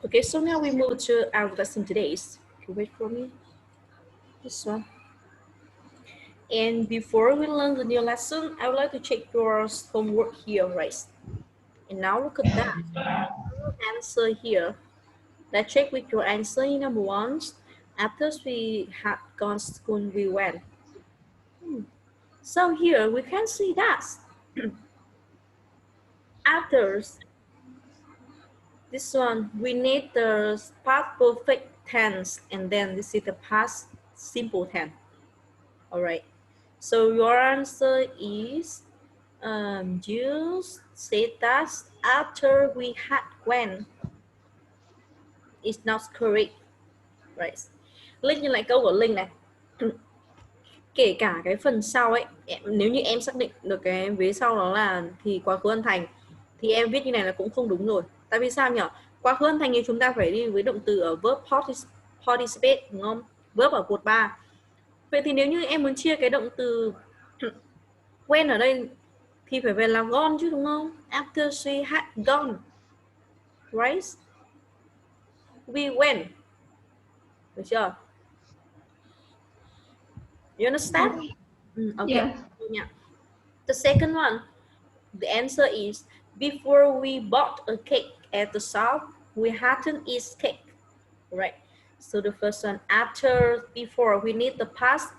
Okay, so now we move to our lesson today's. Okay, wait for me. This one. And before we learn the new lesson, I would like to check your homework here, right? And now look at that. Answer here. Let's check with your answer in number one. After we had gone to school, we went. So here we can see that after this one, we need the past perfect tense, and then this is the past simple tense. All right. So your answer is you said that after we had went is not correct, right? Linh như lại câu của Linh này. Kể cả cái phần sau ấy, nếu như em xác định được cái vế sau đó là thì quá khứ ân thành thì em viết như này là cũng không đúng rồi. Tại vì sao nhỉ? Quá khứ ân thành thì chúng ta phải đi với động từ ở verb participate, đúng không? Verb ở cột 3. Vậy thì nếu như em muốn chia cái động từ when ở đây thì phải về là gone chứ, đúng không? After she had gone, right? We went. Được chưa? You understand? Okay. Yeah. The second one, the answer is before we bought a cake at the shop, we hadn't eat cake, right? So the first one, after, before, we need the past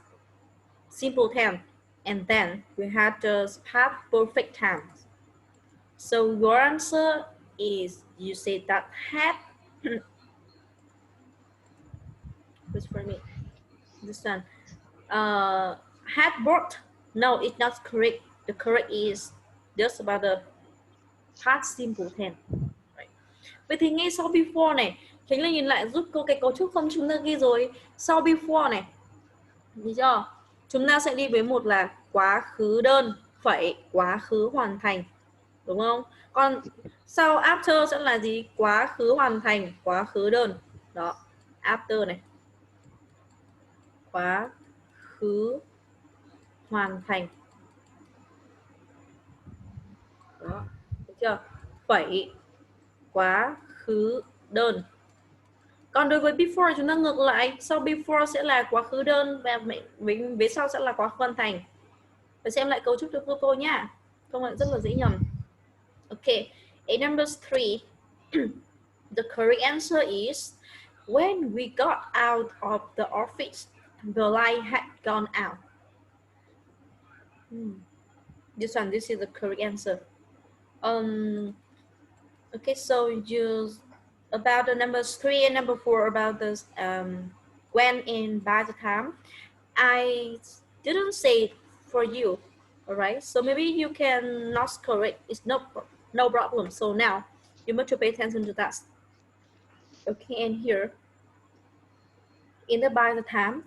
simple tense, and then we had the past perfect tense. So your answer is, you say that had. Who's for me? This one. Had bought. No, it's not correct. The correct is just about the past simple tense. Right. Vậy thì ngay sau before này, Khánh Linh nhìn lại giúp cô cái cấu trúc không chúng ta ghi rồi. Sau before này, được chưa? Chúng ta sẽ đi với một là quá khứ đơn phẩy quá khứ hoàn thành, đúng không? Còn sau after sẽ là gì? Quá khứ hoàn thành, quá khứ đơn. Đó, after này. Quá khứ hoàn thành. Đó, được chưa? Phẩy quá khứ đơn. Còn đối với before chúng ta ngược lại, sau before sẽ là quá khứ đơn và vế sau sẽ là quá khứ hoàn thành. Phải xem lại cấu trúc cho cô nhá. Không lại rất là dễ nhầm. Okay, and number 3. The correct answer is when we got out of the office, the light had gone out. This is the correct answer. Okay, so you about the numbers 3 and number 4 about this when and by the time. I didn't say it for you, all right? So maybe you can not correct. It's no problem. So now you must pay attention to that. Okay, and here in the by the time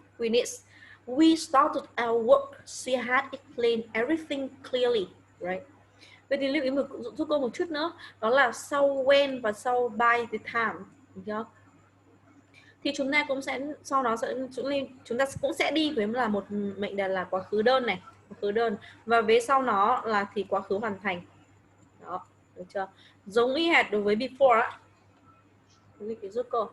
we started our work. She had explained everything clearly, right? Vậy thì lưu ý giúp cô một chút nữa, đó là sau when và sau by the time, được chưa? Thì chúng ta cũng sẽ sau đó chúng ta cũng sẽ đi với là một mệnh đề là quá khứ đơn này, quá khứ đơn, và vế sau nó là thì quá khứ hoàn thành. Đó, được chưa? Giống y hệt đối với before á. Lưu ý giúp cô.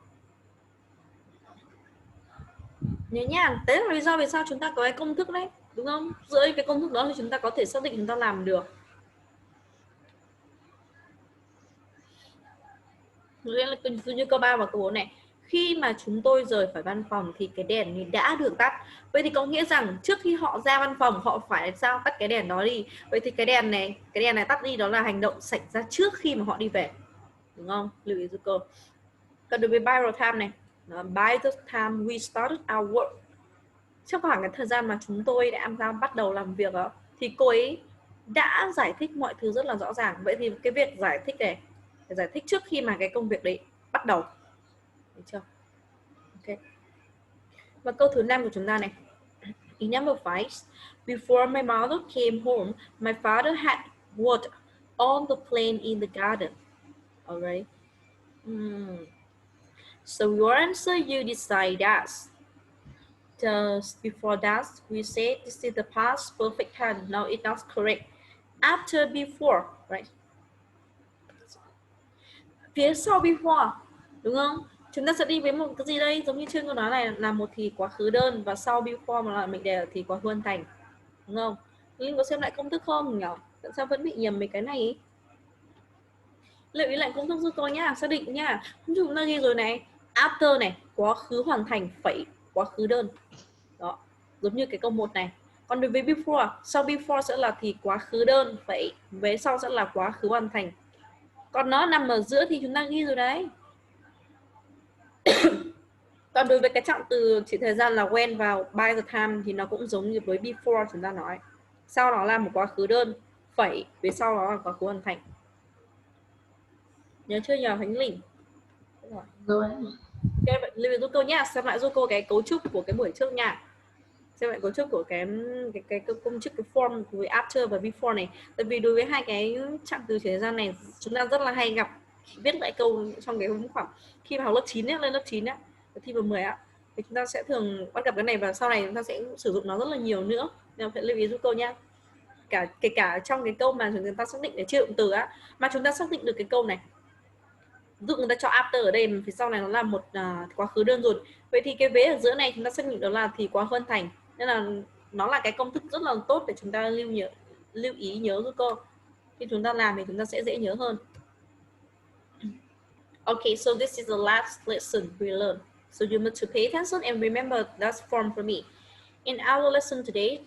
Nhớ nha, đấy là lý do vì sao chúng ta có cái công thức đấy, đúng không? Giữa cái công thức đó thì chúng ta có thể xác định chúng ta làm được. Như câu 3 và câu 4 này, khi mà chúng tôi rời khỏi văn phòng thì cái đèn này đã được tắt. Vậy thì có nghĩa rằng trước khi họ ra văn phòng họ phải sao tắt cái đèn đó đi. Vậy thì cái đèn này tắt đi, đó là hành động xảy ra trước khi mà họ đi về, đúng không? Lưu ý giúp cô. Còn đối với by the time này, by the time we started our work, trong khoảng cái thời gian mà chúng tôi đã bắt đầu làm việc đó, thì cô ấy đã giải thích mọi thứ rất là rõ ràng. Vậy thì cái việc giải thích này phải giải thích trước khi mà cái công việc đấy bắt đầu, được chưa? Ok. Và câu thứ 5 của chúng ta này. In number 5, before my mother came home, my father had worked on the plane in the garden. Alright. So your answer, you decide that. Just before that, we said this is the past perfect tense. Now it's not correct. After, before, right? Phía sau before đúng không? Chúng ta sẽ đi với một cái gì đây, giống như trên câu nói này là một thì quá khứ đơn và sau before mà là mình để thì quá khứ hoàn thành, đúng không? Linh có xem lại công thức không nhỉ? Tại sao vẫn bị nhầm mấy cái này ý? Lưu ý lại công thức giúp tôi nhá, xác định nhá. Chúng ta ghi rồi này, after này, quá khứ hoàn thành phẩy quá khứ đơn. Đó, giống như cái câu 1 này. Còn đối với before, sau before sẽ là thì quá khứ đơn phẩy, với sau sẽ là quá khứ hoàn thành. Còn nó nằm ở giữa thì chúng ta ghi rồi đấy. Còn đối với cái trạng từ chỉ thời gian là when vào by the time thì nó cũng giống như với before chúng ta nói. Sau đó là một quá khứ đơn phẩy, với sau đó là quá khứ hoàn thành. Nhớ chưa nhờ Khánh Linh? Rồi. Ok, vậy lưu ý giúp cô nhá, xem lại giúp cô cái cấu trúc của cái buổi trước nha. Xem lại cấu trúc của cái công chức cái form với after và before này. Tại vì đối với hai cái trạng từ thời gian này chúng ta rất là hay gặp viết lại câu trong cái khoảng khi mà học lớp 9 ấy, lên lớp 9 á, thi vào 10 á, thì chúng ta sẽ thường bắt gặp cái này và sau này chúng ta sẽ sử dụng nó rất là nhiều nữa. Nên phải lưu ý giúp cô nhá. Kể cả trong cái câu mà chúng ta xác định để chia động từ á, mà chúng ta xác định được cái câu này, ví dụ người ta cho after ở đây phía sau này nó là một quá khứ đơn rồi, vậy thì cái vế ở giữa này chúng ta xác định đó là thì quá hơn thành, nên là nó là cái công thức rất là tốt để chúng ta lưu ý nhớ giúp cô, khi chúng ta làm thì chúng ta sẽ dễ nhớ hơn. Okay, so this is the last lesson we learned, so you need to pay attention and remember that form for me. In our lesson today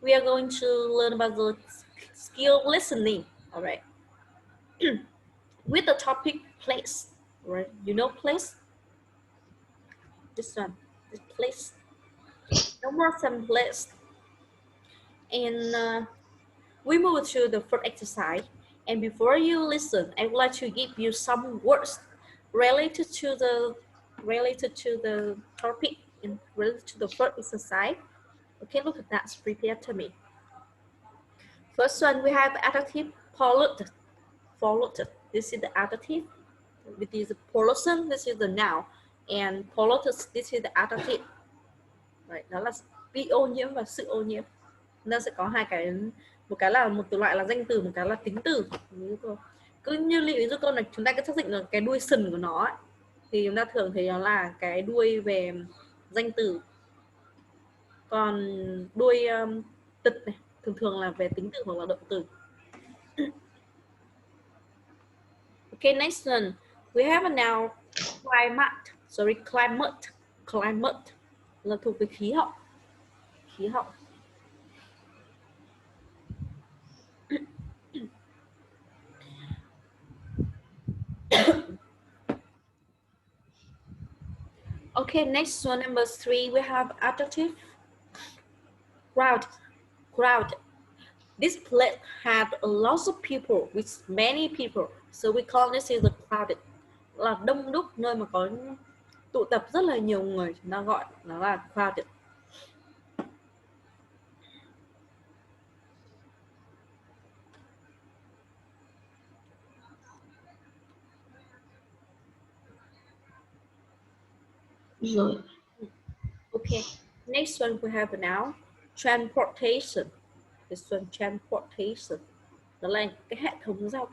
we are going to learn about the skill listening. All right. With the topic place, right? You know place, this one, this place, no more some place. And we move to the first exercise, and before you listen I would like to give you some words related to the topic and related to the first exercise. Okay, look at that, repeat after me. First one, we have adjective polluted. Polluted, this is the adjective. This is the pollution, this is the noun, and polluted, this is the adjective. Right, đó là bị ô nhiễm và sự ô nhiễm. Nó sẽ có hai cái, một cái là một từ loại là danh từ, một cái là tính từ. Cứ như ví dụ câu này chúng ta cứ xác định là cái đuôi sừng của nó ấy, thì chúng ta thường thấy nó là cái đuôi về danh từ, còn đuôi tịch này thường thường là về tính từ hoặc là động từ. Okay, next one we have now climate là thuộc về khí hậu. Okay, next one, number 3, we have adjective crowd. This place had a lot of people, with many people, so we call this is a crowded, là đông đúc, nơi mà có tụ tập rất là nhiều người, chúng ta gọi nó là crowded. Rồi. Okay, next one we have now transportation. This one, transportation, đó là cái hệ thống giao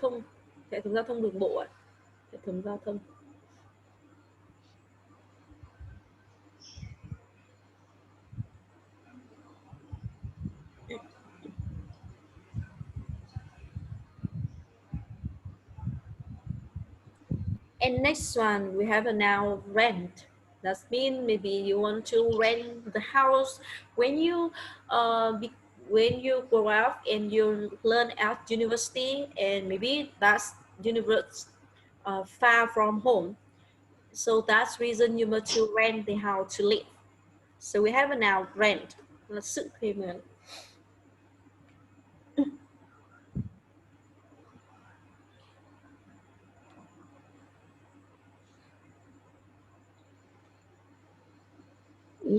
thông đường bộ ấy. Hệ thống giao thông. And next one we have a now rent. That means maybe you want to rent the house when you when you grow up and you learn at university, and maybe that's university far from home, so that's reason you want to rent the house to live. So we have a now rent là sự thuê mướn.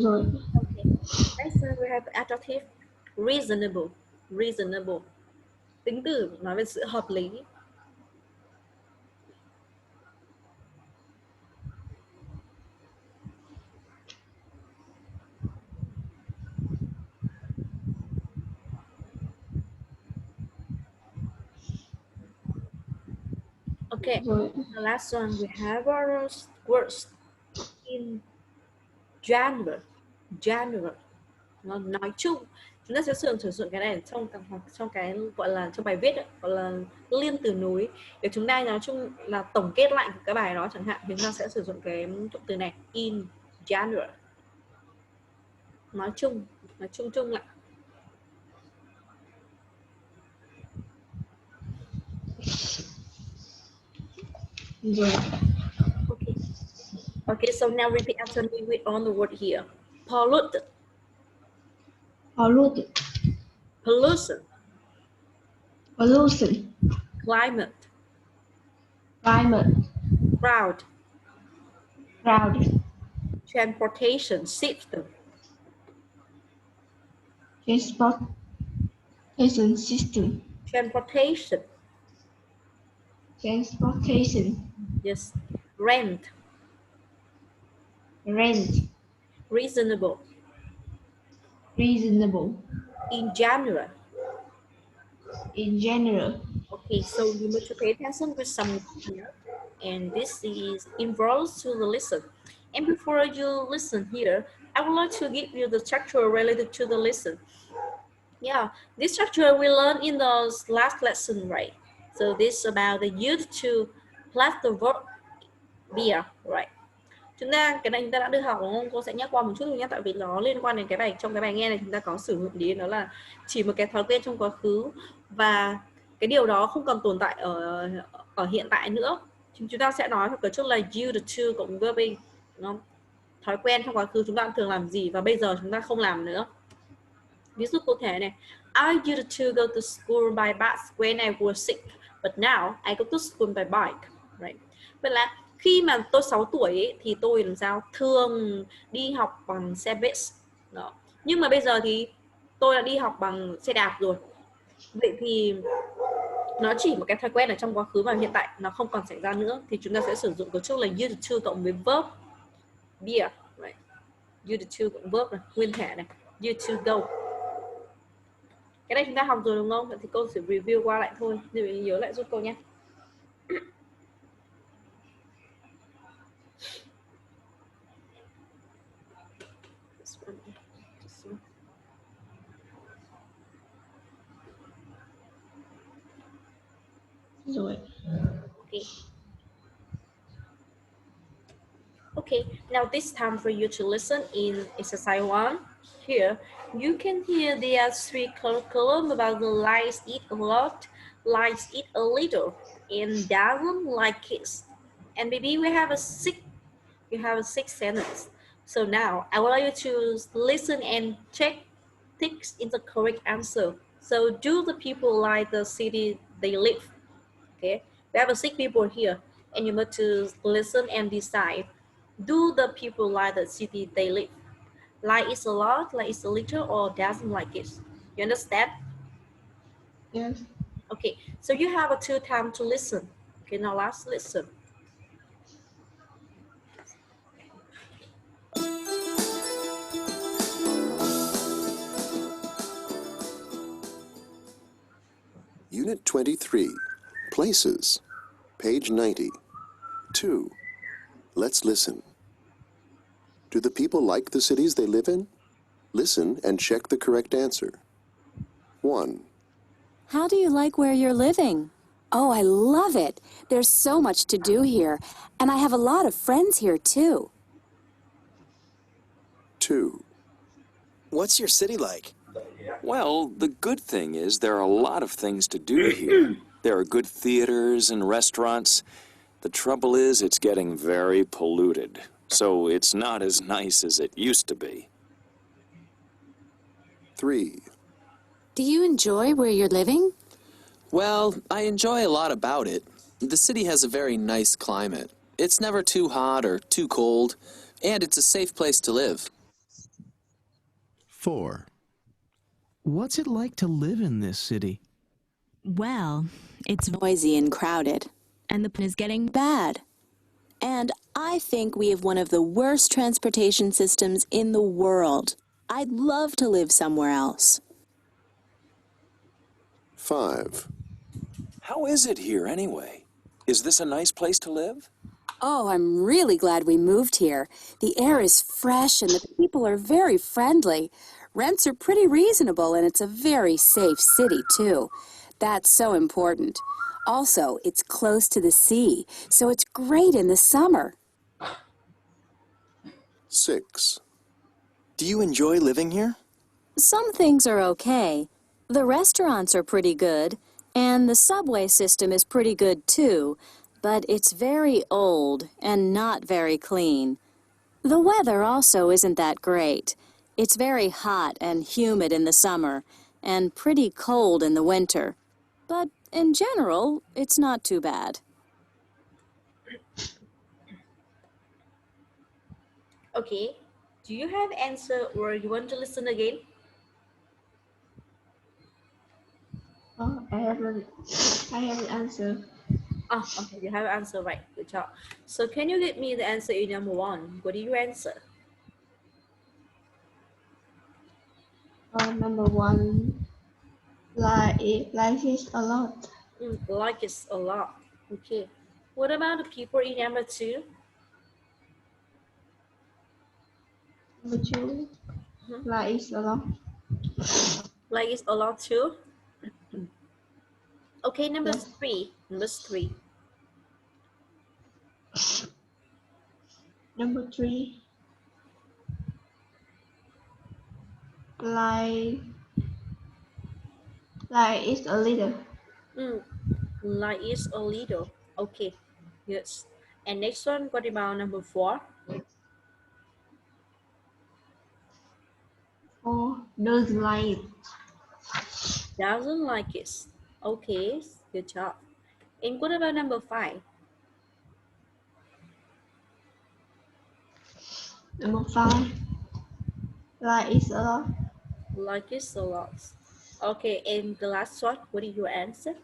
Rồi. Okay. Next one we have adjective reasonable, tính từ nói về sự hợp lý. Okay, Rồi. the last one we have our worst in general. General. Nó nói chung. Chúng ta sẽ sử dụng cái này trong cái gọi là trong bài viết ấy, gọi là liên từ nối để chúng ta nói chung là tổng kết lại cái bài đó chẳng hạn, thì chúng ta sẽ sử dụng cái cụm từ này in general. Nói chung lại. Rồi. Okay. Okay, so now repeat after me with all the word here. Polluted. Polluted. Pollution. Pollution. Climate. Climate. Crowd. Crowd. Transportation system. Transportation system. Transportation. Transportation. Yes. Rent. Rent. Reasonable. Reasonable. In general. In general. Okay, so you need to pay attention with some here, and this is involves to the listen. And before you listen here, I would like to give you the structure related to the listen. Yeah, this structure we learned in the last lesson, right? So this is about the use to plus the verb be, right? Chúng ta cái này chúng ta đã được học đúng không? Cô sẽ nhắc qua một chút thôi nhé, tại vì nó liên quan đến cái bài trong cái bài nghe này chúng ta có sử dụng đến đó là chỉ một cái thói quen trong quá khứ và cái điều đó không còn tồn tại ở hiện tại nữa. Chúng ta sẽ nói cấu trúc là you the to cộng verb be, đúng không? Thói quen trong quá khứ chúng ta thường làm gì và bây giờ chúng ta không làm nữa. Ví dụ cụ thể này, I used to go to school by bus when I was sick, but now I go to school by bike, right? Vậy là khi mà tôi 6 tuổi ấy, thì tôi làm sao thường đi học bằng xe bus. Đó. Nhưng mà bây giờ thì tôi đã đi học bằng xe đạp rồi. Vậy thì nó chỉ một cái thói quen ở trong quá khứ và hiện tại nó không còn xảy ra nữa, thì chúng ta sẽ sử dụng cấu trúc là used to cộng với verb be, right? Used to cộng verb này, nguyên thể này, used to go. Cái này chúng ta học rồi đúng không? Vậy thì cô sẽ review qua lại thôi, để nhớ lại giúp cô nhé. Rồi. Okay. Okay, now this time for you to listen in exercise 1. Here, you can hear there are 3 columns about the likes it a lot, likes it a little, and doesn't like it. And maybe we have a 6 sentence. So now I would like you to listen and check ticks in the correct answer. So do the people like the city they live? Okay, we have 6 people here, and you need to listen and decide. Do the people like the city they live? Like it's a lot, like it's a little, or doesn't like it? You understand? Yes. Okay, so you have a 2 time to listen. Okay, now let's listen. Unit 23, Places, page 90. 2. Let's listen. Do the people like the cities they live in? Listen and check the correct answer. 1. How do you like where you're living? Oh, I love it. There's so much to do here, and I have a lot of friends here, too. 2. What's your city like? Well, the good thing is there are a lot of things to do here. There are good theaters and restaurants. The trouble is it's getting very polluted, so it's not as nice as it used to be. 3. Do you enjoy where you're living? Well, I enjoy a lot about it. The city has a very nice climate. It's never too hot or too cold, and it's a safe place to live. 4. What's it like to live in this city? Well, it's Noisy and crowded. and the plan is getting Bad. And I think we have one of the worst transportation systems in the world. I'd love to live somewhere else. 5. How is it here, anyway? Is this a nice place to live? Oh, I'm really glad we moved here. The air is fresh and the people are very friendly. Rents are pretty reasonable and it's a very safe city, too. That's so important. Also, it's close to the sea, so it's great in the summer. 6. Do you enjoy living here? Some things are okay. The restaurants are pretty good, and the subway system is pretty good, too. But it's very old and not very clean. The weather also isn't that great. It's very hot and humid in the summer, and pretty cold in the winter. But in general, it's not too bad. Okay. Do you have answer or you want to listen again? Oh, I have an answer. Ah, okay, you have answer right. Good job. So can you give me the answer in number 1? What do you answer? Number one, like it a lot. Like it's a lot. Okay. What about the people in number 2? Number two, Mhm. like it a lot. Like it's a lot too. Okay, number Yes. 3. Number 3. Number three, like it's a little. Mm, like it's a little. Okay. Yes. And next one, what about number 4? Four, doesn't like it. Doesn't like it. Okay, good job. And what about number 5? Number five, like it's a lot. Like it's a lot. Okay, and the last one, what is your answer?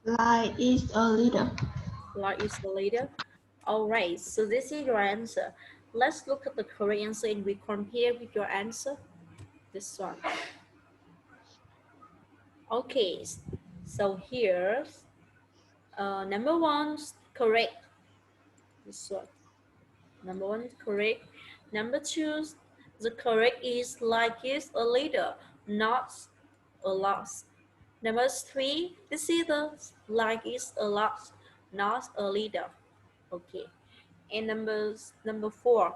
Like it's a little. Like it's a little. All right, so this is your answer. Let's look at the correct answer and we compare with your answer. This one. Okay, so here's number 1 correct. This one. Number 1 is correct. Number 2, the correct is like it's a little, not a lot. Number 3, this is the like it's a lot, not a little. Okay. And number 4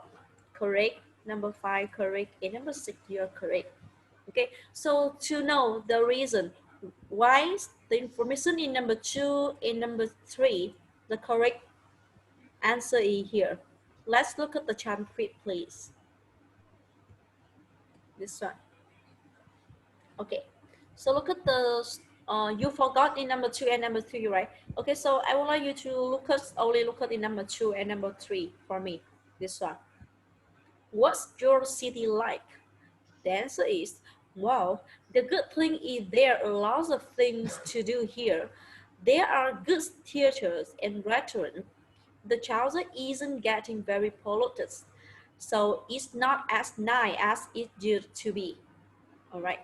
correct. Number 5 correct. And number 6 you are correct. Okay. So to know the reason why the information in number 2 and number 3, the correct answer is here. Let's look at the transcript, please. This one. Okay. So look at the, you forgot in number 2 and number 3, right? Okay, so I would like you to only look at the number 2 and number 3 for me. This one. What's your city like? The answer is, wow, the good thing is there are lots of things to do here. There are good theaters and restaurants. The Chaucer isn't getting very polluted, so it's not as nice as it used to be. All right,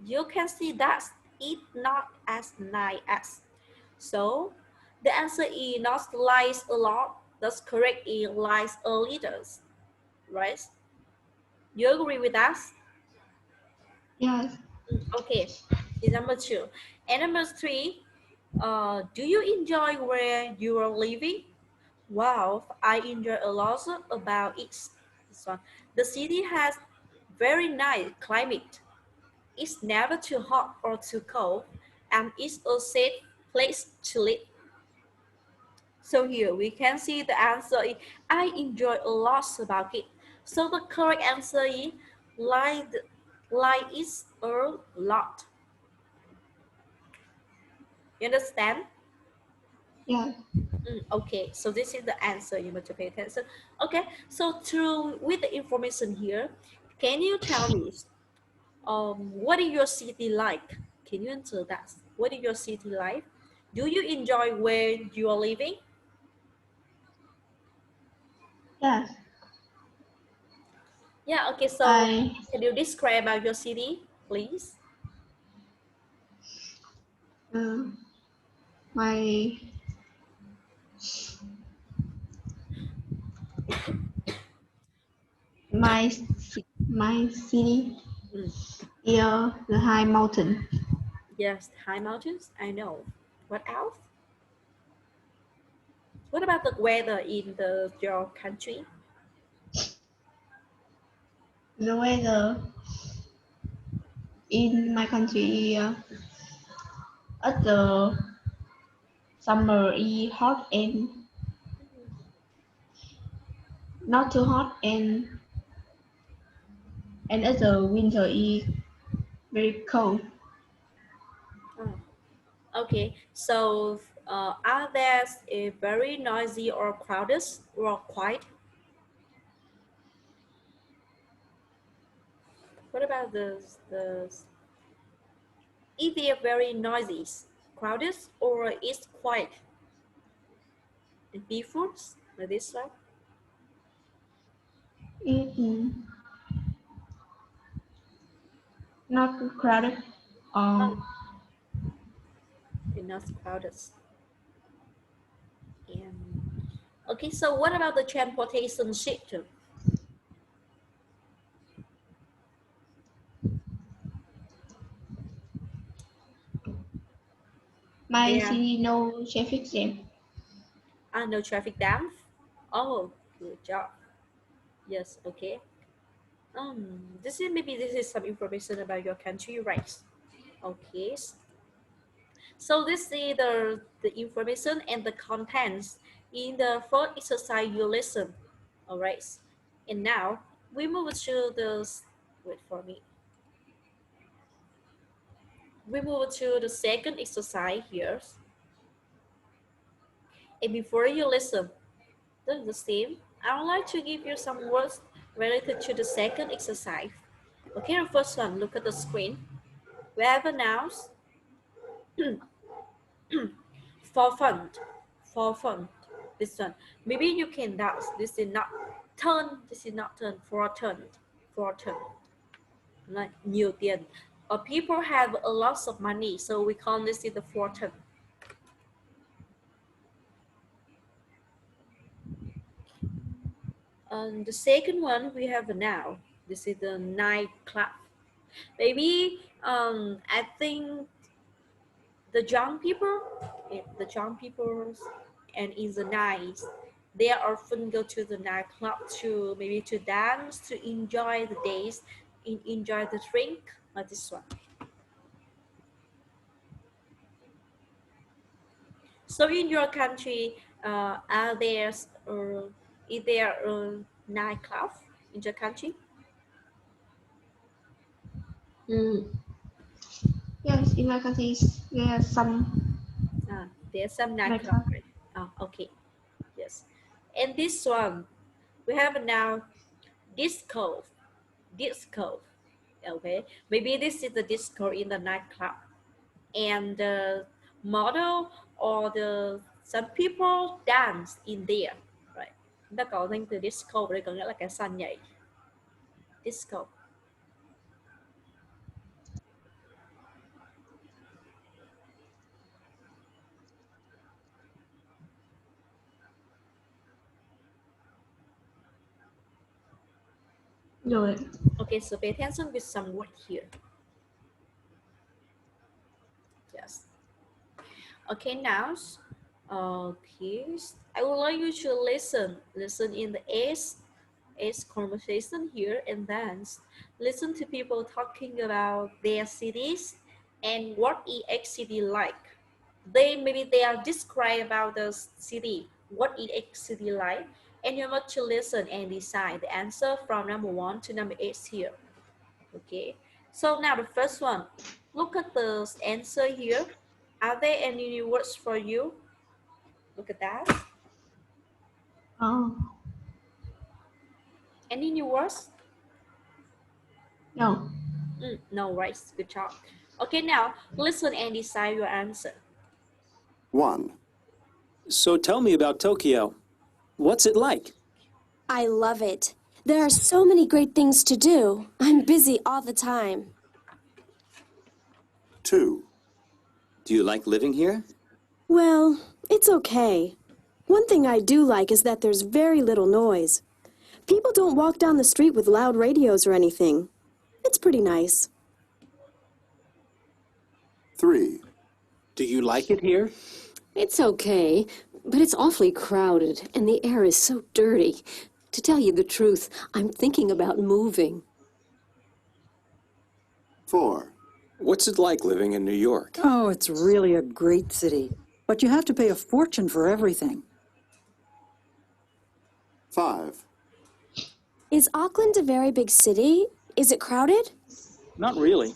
you can see that it's not as nice as. So the answer is not lies a lot. That's correct. It lies a little, right? You agree with us? Yes. Okay, is number 2. And number 3, do you enjoy where you are living? Wow, I enjoy a lot about it. This one. The city has very nice climate. It's never too hot or too cold, and it's a safe place to live. So here we can see the answer is, I enjoy a lot about it. So the correct answer is like, like it's a lot. You understand? Yes. Okay, so this is the answer you must pay attention. Okay, so through with the information here, can you tell me, what is your city like? Can you answer that? What is your city like? Do you enjoy where you are living? Yes. Yeah. Okay. So I can you describe about your city, please? um My my my city Mm. near the high mountain. Yes, high mountains. I know. What else? What about the weather in your country? The weather in my country at the summer is hot and not too hot and at the winter is very cold. Oh, okay. So, are there a very noisy or crowded or quiet? What about the is they very noisy, crowded, or is quiet and peaceful like this one? It's not crowded. Oh, Uh, it's not crowded. And okay, so what about the transportation system? my There city no traffic jam. are no traffic jams. Oh, good job. Yes, okay. This is some information about your country, right? Okay. So this is the information and the contents in the first exercise you listen. All right. And now we move to the wait for me. We move to the second exercise here. And before you listen, the same, I would like to give you some words related to the second exercise. Okay, the first one, look at the screen. We have a nouns for fun, for fun. This one, maybe you can dance. This is not turn. This is not turn. For turn. Like nhiều tiền. Or people have a lot of money, so we call this is the for turn. The second one we have a now. This is the nightclub. Maybe I think the young people, and in the night, they often go to the nightclub to maybe to dance, to enjoy the days, enjoy the drink, like this one. So in your country, is there a nightclub in your country? Mm. Yes, in my country there are some There's some nightclub, nightclub. right? Okay, yes. And this one, we have now disco, disco. Okay, maybe this is the disco in the nightclub, and the model or the some people dance in there, right? Chúng ta có danh từ disco ở đây có nghĩa là cái sàn nhảy, disco. Rồi. Okay, so pay attention with some word here. Yes. Okay, now, okay, I would like you to listen in the S conversation here, and then listen to people talking about their cities and what ex city like. Maybe they are describe about the city, what ex city like, and you want to listen and decide the answer from number 1 to number 8 here. Okay, so now the first one, look at the answer here. Are there any new words for you? Look at that. Oh, Any new words? no. No, right. Good job. Okay, now listen and decide your answer. 1, So tell me about Tokyo. What's it like? I love it. There are so many great things to do. I'm busy all the time. 2, Do you like living here? Well, it's okay. One thing I do like is that there's very little noise. People don't walk down the street with loud radios or anything. It's pretty nice. 3. Do you like it here? It's okay, but it's awfully crowded, and the air is so dirty. To tell you the truth, I'm thinking about moving. 4. What's it like living in New York? Oh, it's really a great city. But you have to pay a fortune for everything. 5. Is Auckland a very big city? Is it crowded? Not really.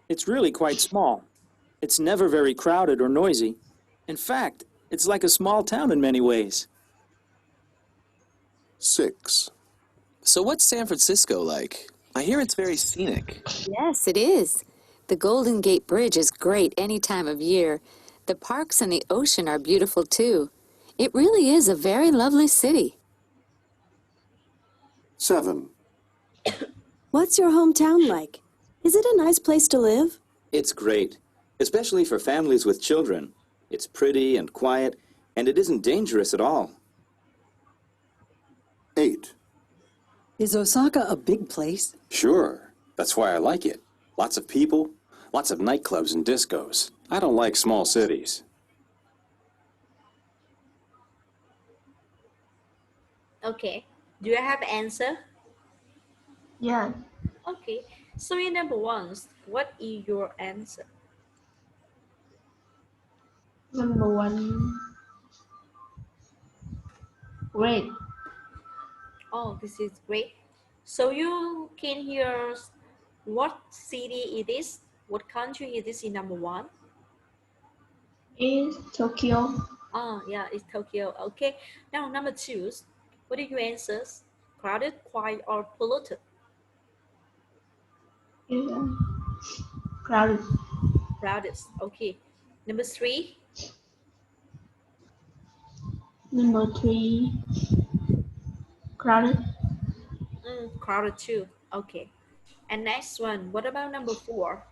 It's really quite small. It's never very crowded or noisy. In fact, it's like a small town in many ways. 6. So what's San Francisco like? I hear it's very scenic. Yes, it is. The Golden Gate Bridge is great any time of year. The parks and the ocean are beautiful too. It really is a very lovely city. 7. What's your hometown like? Is it a nice place to live? It's great, especially for families with children. It's pretty and quiet, and it isn't dangerous at all. 8. Is Osaka a big place? Sure. That's why I like it. Lots of people, lots of nightclubs and discos. I don't like small cities. Okay. Do you have answer? Yeah. Okay. So in number 1, what is your answer? Number 1. Great. Oh, this is great. So you can hear what city it is, what country it is in number 1? Is Tokyo. Oh, yeah, it's Tokyo. Okay. Now, number 2, what do you answer? Crowded, quiet, or polluted? Is crowded. Crowded. Okay. Number 3. Number 3. Crowded. Crowded too. Okay. And next one, what about number 4?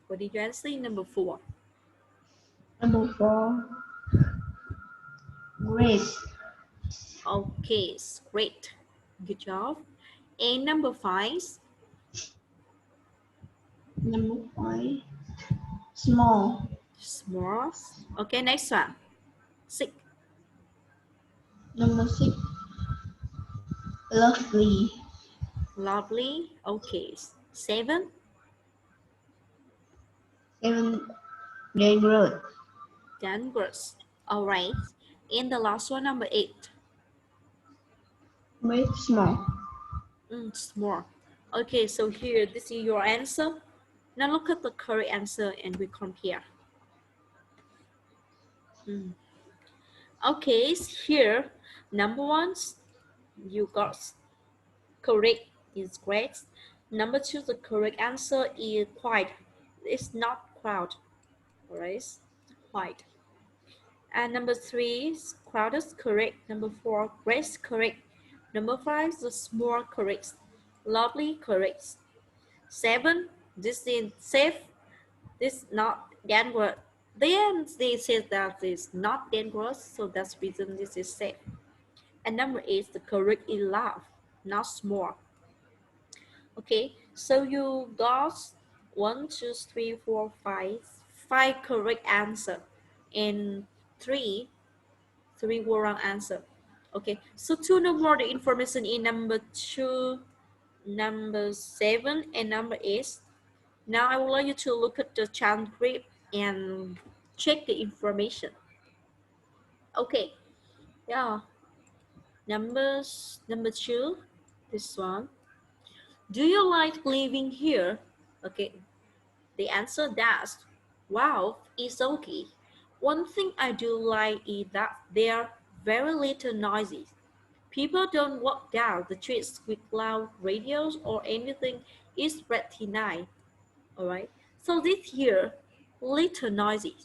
What did you answer in number 4? Number 4. Great. Okay, great. Good job. And number 5? Number 5. Small. Small. Okay, next one. 6. Number 6. Lovely. Lovely. Okay. 7. 7. Dangerous. Dangerous. All right. And the last one, number 8. Very small. Small. Okay, so here, this is your answer. Now look at the correct answer and we compare. Okay, here, number 1, you got correct, is great. Number 2, the correct answer is quiet. It's not crowd, all right? Quiet. And number 3, crowded, correct. Number 4, great, correct. Number 5, the small, correct. Lovely, correct. 7, this is safe. This not dangerous. Then they said that it's not dangerous, so that's the reason this is safe. And number 8, the correct is loud, not small. Okay, so you got 1, 2, 3, 4, 5 correct answer, and three were wrong answer. Okay, so to know more the information in number 2, number 7, and number 8. Now I would like you to look at the transcript and check the information. Okay, yeah. Number 2, this one. Do you like living here? Okay, the answer does. Wow, it's okay. One thing I do like is that there are very little noises. People don't walk down the streets with loud radios or anything. It's pretty nice. All right. So this here, little noisy,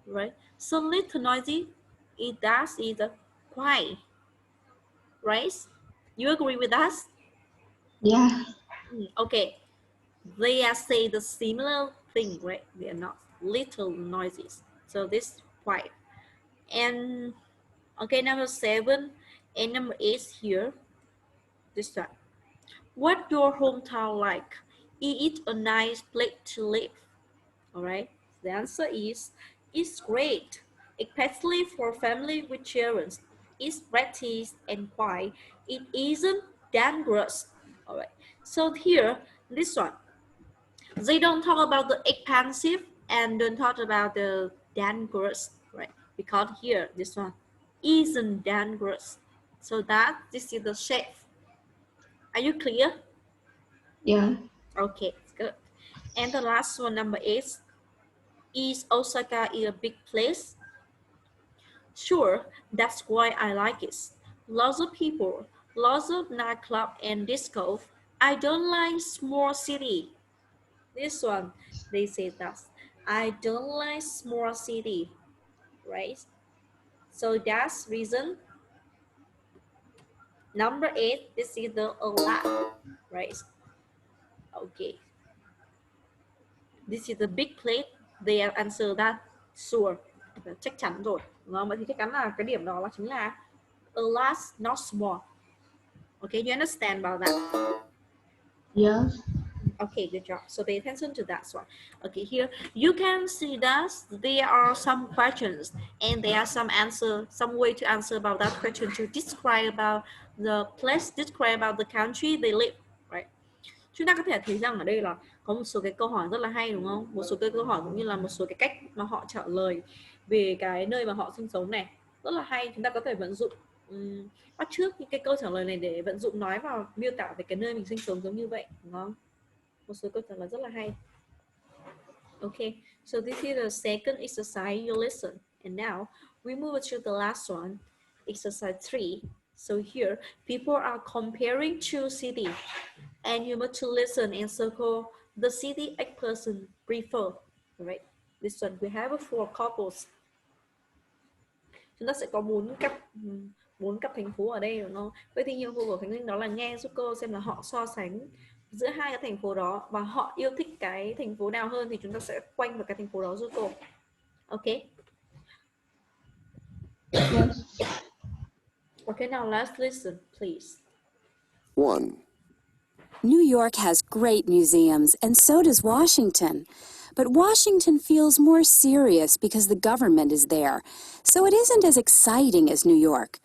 right? So little noisy, it does is quiet, right? You agree with us? Yeah. Okay. They are say the similar thing, right? They are not little noises. So this quiet. And okay, number 7 and number 8 here. This one. What your hometown like? Is it a nice place to live? All right. The answer is it's great, especially for family with children. It's practice and quiet. It isn't dangerous. All right. So here, this one, they don't talk about the expensive and don't talk about the dangerous, right? Because here, this one isn't dangerous. So that this is the shape. Are you clear? Yeah. Okay, good. And the last one, number 8, is Osaka a big place? Sure, that's why I like it. Lots of people, lots of nightclub and disco. I don't like small city. This one, they say that. I don't like small city, right? So that's reason. Number 8, this is the a lot, right? Okay. This is the big plate. They answer that. Sure. Chắc chắn rồi. Đúng không? Vậy thì chắc chắn là cái điểm đó là chính là a lot, not small. Okay, you understand about that? Yes. Okay, good job. So pay attention to that one. Okay, here you can see that there are some questions and there are some answer, some way to answer about that question to describe about the place, describe about the country they live, right? Chúng ta có thể thấy rằng ở đây là có một số cái câu hỏi rất là hay đúng không? Một số cái câu hỏi cũng như là một số cái cách mà họ trả lời về cái nơi mà họ sinh sống này rất là hay. Chúng ta có thể vận dụng bắt chước những cái câu trả lời này để vận dụng nói vào miêu tả về cái nơi mình sinh sống giống như vậy, đúng không? Một số câu trả lời rất là hay. Okay, so this is the second exercise you listen. And now we move to the last one, exercise 3. So here, people are comparing two cities, and you must to listen and circle the city a person prefer. Right? This one we have 4 couples. Chúng ta sẽ có 4 cặp thành phố ở đây đúng không? Vậy thì nhiệm vụ của Khánh Linh đó là nghe giúp cô xem là họ so sánh giữa hai cái thành phố đó và họ yêu thích cái thành phố nào hơn thì chúng ta sẽ quanh vào cái thành phố đó giúp cô. Ok. Yes. Okay, now let's listen, please. 1. New York has great museums, and so does Washington. But Washington feels more serious because the government is there, so it isn't as exciting as New York.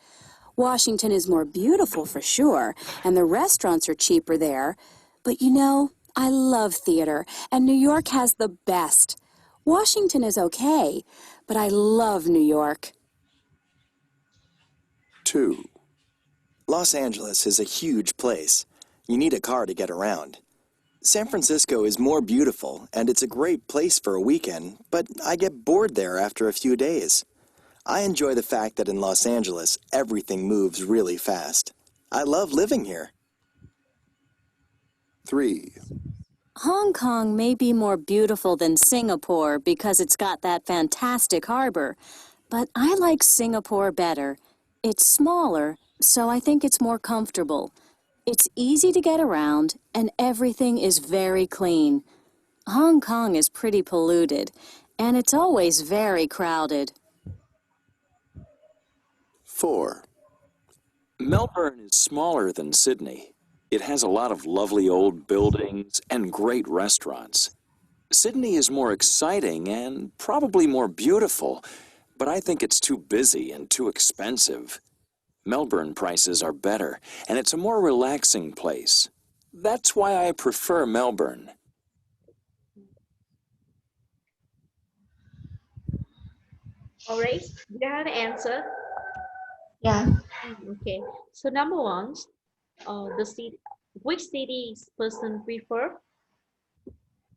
Washington is more beautiful for sure, and the restaurants are cheaper there. But you know, I love theater, and New York has the best. Washington is okay, but I love New York. 2. Los Angeles is a huge place. You need a car to get around. San Francisco is more beautiful, and it's a great place for a weekend, but I get bored there after a few days. I enjoy the fact that in Los Angeles, everything moves really fast. I love living here. 3. Hong Kong may be more beautiful than Singapore because it's got that fantastic harbor, but I like Singapore better. It's smaller, so I think it's more comfortable. It's easy to get around, and everything is very clean. Hong Kong is pretty polluted, and it's always very crowded. 4. Melbourne is smaller than Sydney. It has a lot of lovely old buildings and great restaurants. Sydney is more exciting and probably more beautiful, but I think it's too busy and too expensive. Melbourne prices are better, and it's a more relaxing place. That's why I prefer Melbourne. All right, you have the answer? Yeah. Okay, so number 1, the city, which city's person prefer?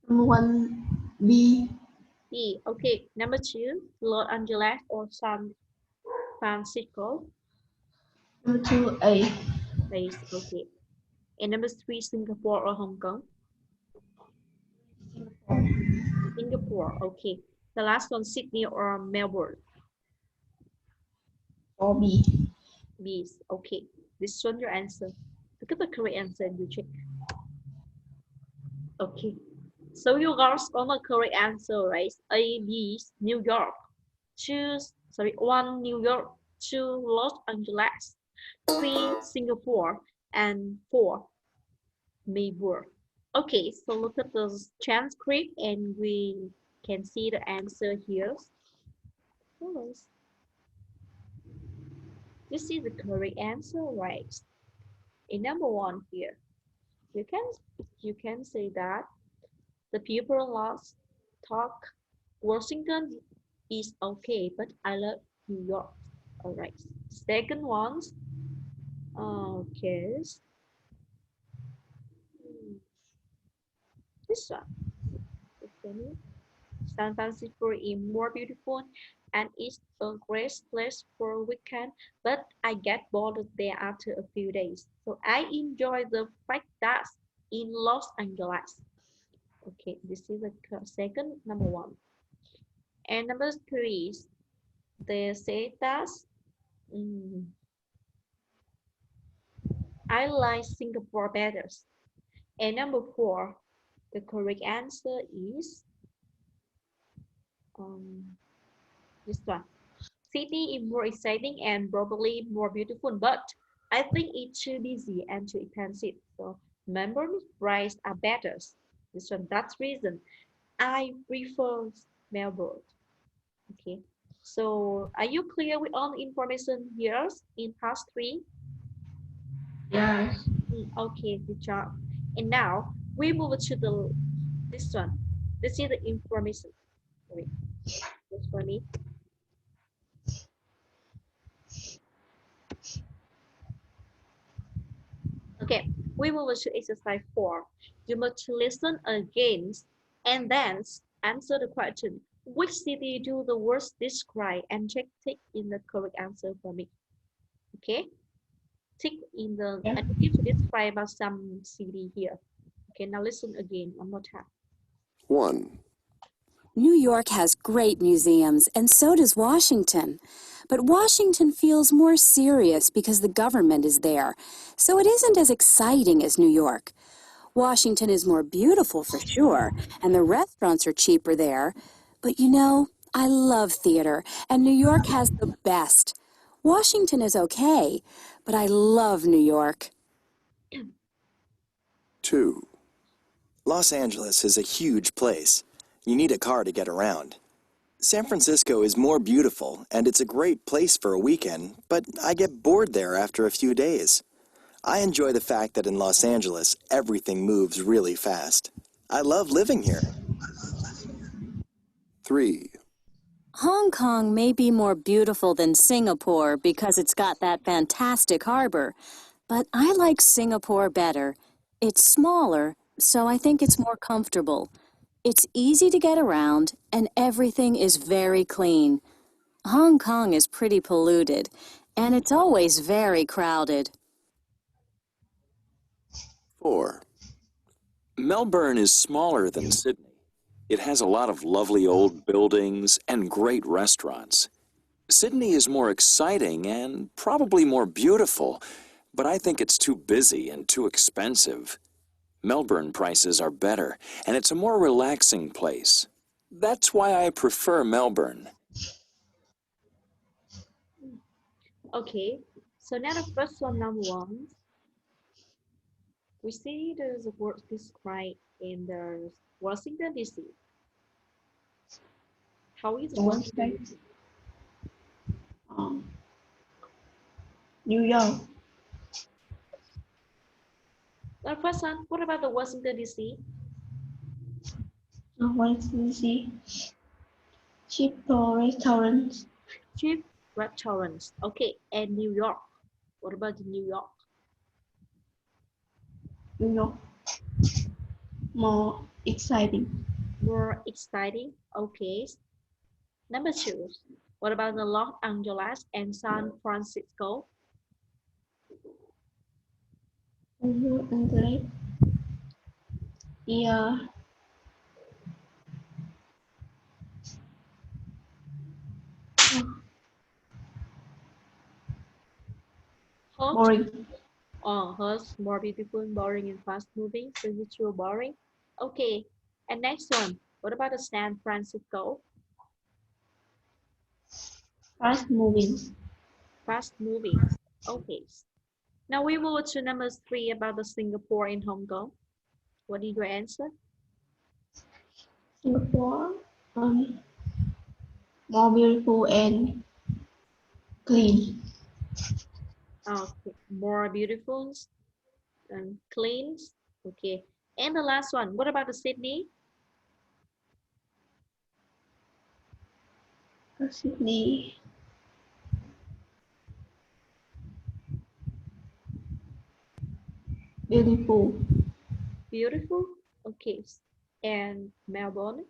Number 1, B. B. Okay, number 2, Los Angeles or San Francisco? Number 2, A. Place. Okay. And number 3, Singapore or Hong Kong? Singapore. Okay. The last one, Sydney or Melbourne? Or B. B. Okay. This one your answer. Look at the correct answer and you check. Okay. So you guys got the correct answer, right? A, B, New York. Choose Sorry, 1 New York, 2 Los Angeles, 3 Singapore, and 4 Melbourne. Okay, so look at the transcript and we can see the answer here. Yes. This is the correct answer, right? In number 1 here, you can say that the people lost talk Washington is okay, but I love New York. All right. Second one, okay, this one. Okay. San Francisco is more beautiful and it's a great place for a weekend, but I get bored there after a few days. So I enjoy the fact that in Los Angeles. Okay, this is the second number 1. And number 3, they say that I like Singapore better. And number 4, the correct answer is this one. City is more exciting and probably more beautiful, but I think it's too busy and too expensive. So Melbourne price are better. This one, that's reason I prefer Melbourne. Okay. So are you clear with all the information here in part 3? Yes. Okay, good job. And now we move to this one. This is the information. Sorry, just for me. Okay, we move to exercise 4. You must listen again and then answer the question. Which city do the words describe and check tick in the correct answer for me. Okay, tick in the I need you to describe about some city here. Okay, now listen again one more time. 1, New York has great museums, and so does Washington. But Washington feels more serious because the government is there, so it isn't as exciting as New York. Washington is more beautiful for sure, and the restaurants are cheaper there. But you know, I love theater, and New York has the best. Washington is okay, but I love New York. 2, Los Angeles is a huge place. You need a car to get around. San Francisco is more beautiful, and it's a great place for a weekend, but I get bored there after a few days. I enjoy the fact that in Los Angeles, everything moves really fast. I love living here. 3, Hong Kong may be more beautiful than Singapore because it's got that fantastic harbor, but I like Singapore better. It's smaller, so I think it's more comfortable. It's easy to get around, and everything is very clean. Hong Kong is pretty polluted, and it's always very crowded. 4, Melbourne is smaller than Sydney. It has a lot of lovely old buildings and great restaurants. Sydney is more exciting and probably more beautiful, but I think it's too busy and too expensive. Melbourne prices are better, and it's a more relaxing place. That's why I prefer Melbourne. Okay, so now the first one, number 1. We see there's a word described in the Washington DC. How is Washington DC? New York. The first one, what about the Washington DC? Washington DC. Cheaper restaurants. Cheap restaurants. Okay, and New York. What about New York? New York. More exciting. More exciting. Okay. Number 2. What about the Los Angeles and San Francisco? Angeles. Yeah. Hot. Boring. Oh, hot, more beautiful, boring, and fast moving. So it's true boring. Okay. And next one. What about the San Francisco? Fast moving. Fast moving. Okay. Now we move to number 3 about the Singapore and Hong Kong. What is your answer? Singapore, more beautiful and clean. Okay, more beautiful and clean. Okay, and the last one. What about the Sydney? Sydney, beautiful. Beautiful. Okay, and Melbourne?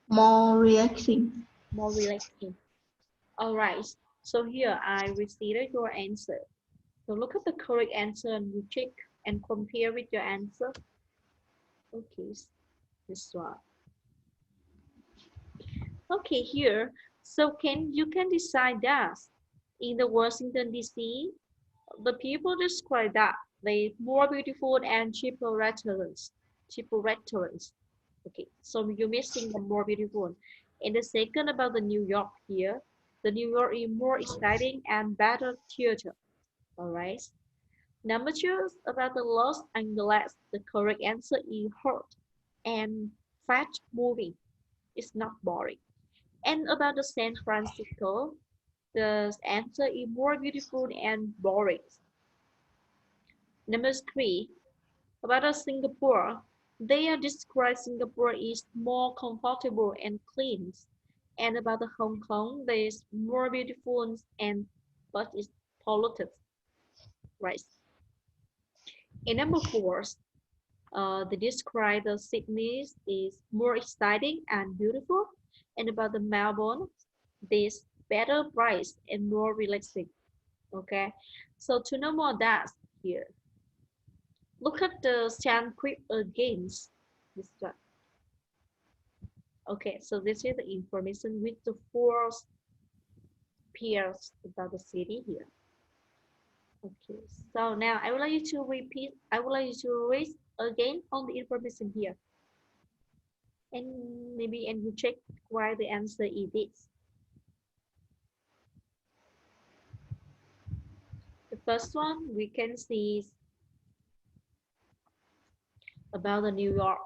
More relaxing. More relaxing. All right. So here I received your answer. So look at the correct answer and you check and compare with your answer. Okay, this one. Okay, here. So you can decide that in the Washington DC, the people describe that they more beautiful and cheaper restaurants. Cheaper restaurants. Okay, so you're missing the more beautiful. And the second about the New York here, the New York is more exciting and better theater. All right. Number 2 about the Los Angeles. The correct answer is hot and fast moving. It's not boring. And about the San Francisco, the answer is more beautiful and boring. Number 3 about the Singapore. They are described Singapore is more comfortable and clean. And about the Hong Kong, there is more beautiful and but it's polluted. Right. And number 4, they describe the Sydney is more exciting and beautiful. And about the Melbourne, this better price and more relaxing. Okay, so to know more that here, look at the transcript again. This one. Okay, so this is the information with the 4 pairs about the city here. Okay, so now I would like you to repeat, I would like you to read again on the information here. And maybe and you check why the answer is this. The first one we can see is about the New York.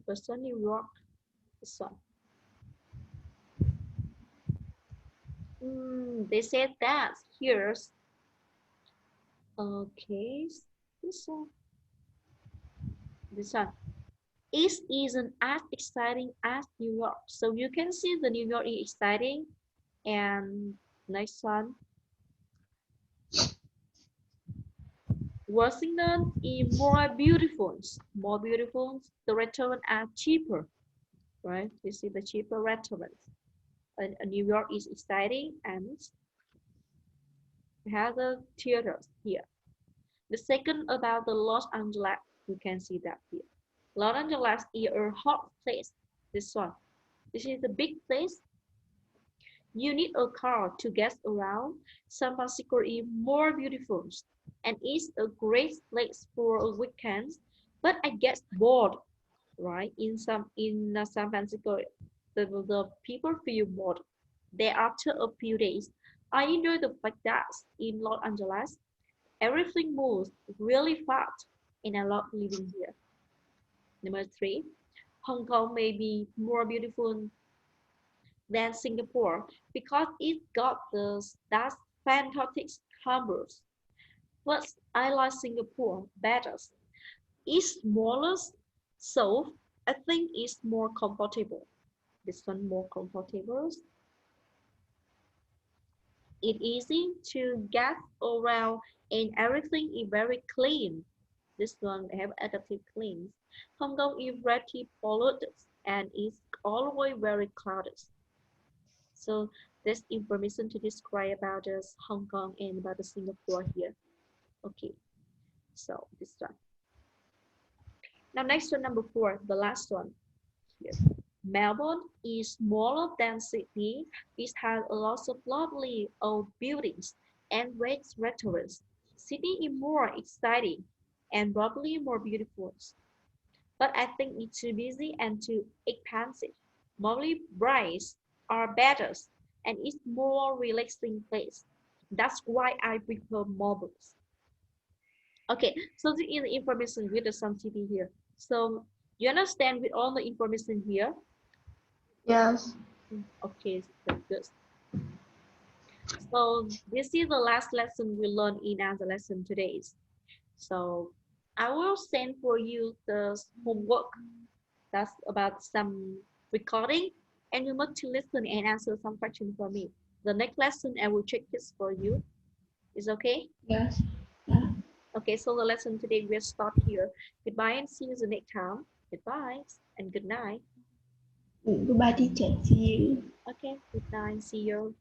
First one, New York. This one. They said that here's okay. This one. This one. It isn't as exciting as New York. So you can see the New York is exciting. And next one. Washington is more beautiful. More beautiful. The restaurants are cheaper. Right? You see the cheaper restaurants. And New York is exciting and has the theaters here. The second about the Los Angeles, you can see that here. Los Angeles is a hot place. This one. This is a big place. You need a car to get around. San Francisco is more beautiful and is a great place for a weekend. But I get bored, right? In San Francisco, the people feel bored. Then after a few days, I enjoy the fact that in Los Angeles, everything moves really fast and I love living here. Number 3, Hong Kong may be more beautiful than Singapore because it got that fantastic harbors. But I like Singapore better. It's smaller, so I think it's more comfortable. This one more comfortable. It's easy to get around and everything is very clean. This one have adaptive clean. Hong Kong is very polluted and is always very crowded. So there's information to describe about Hong Kong and about the Singapore here. Okay, so this one. Now next one, number 4, the last one here. Melbourne is smaller than Sydney. It has a lot of lovely old buildings and great restaurants. Sydney is more exciting and probably more beautiful. But I think it's too busy and too expensive. Probably prices are better and it's more relaxing place. That's why I prefer marbles. Okay, so this is the information with the some city here. So you understand with all the information here? Yes. Okay, very good. So this is the last lesson we learned in our lesson today. So I will send for you the homework. That's about some recording, and you must to listen and answer some questions for me. The next lesson I will check this for you. Is okay? Yes. Yeah. Okay, so the lesson today will start here. Goodbye and see you the next time. Goodbye and good night. Goodbye teacher. See you. Okay, good night. See you.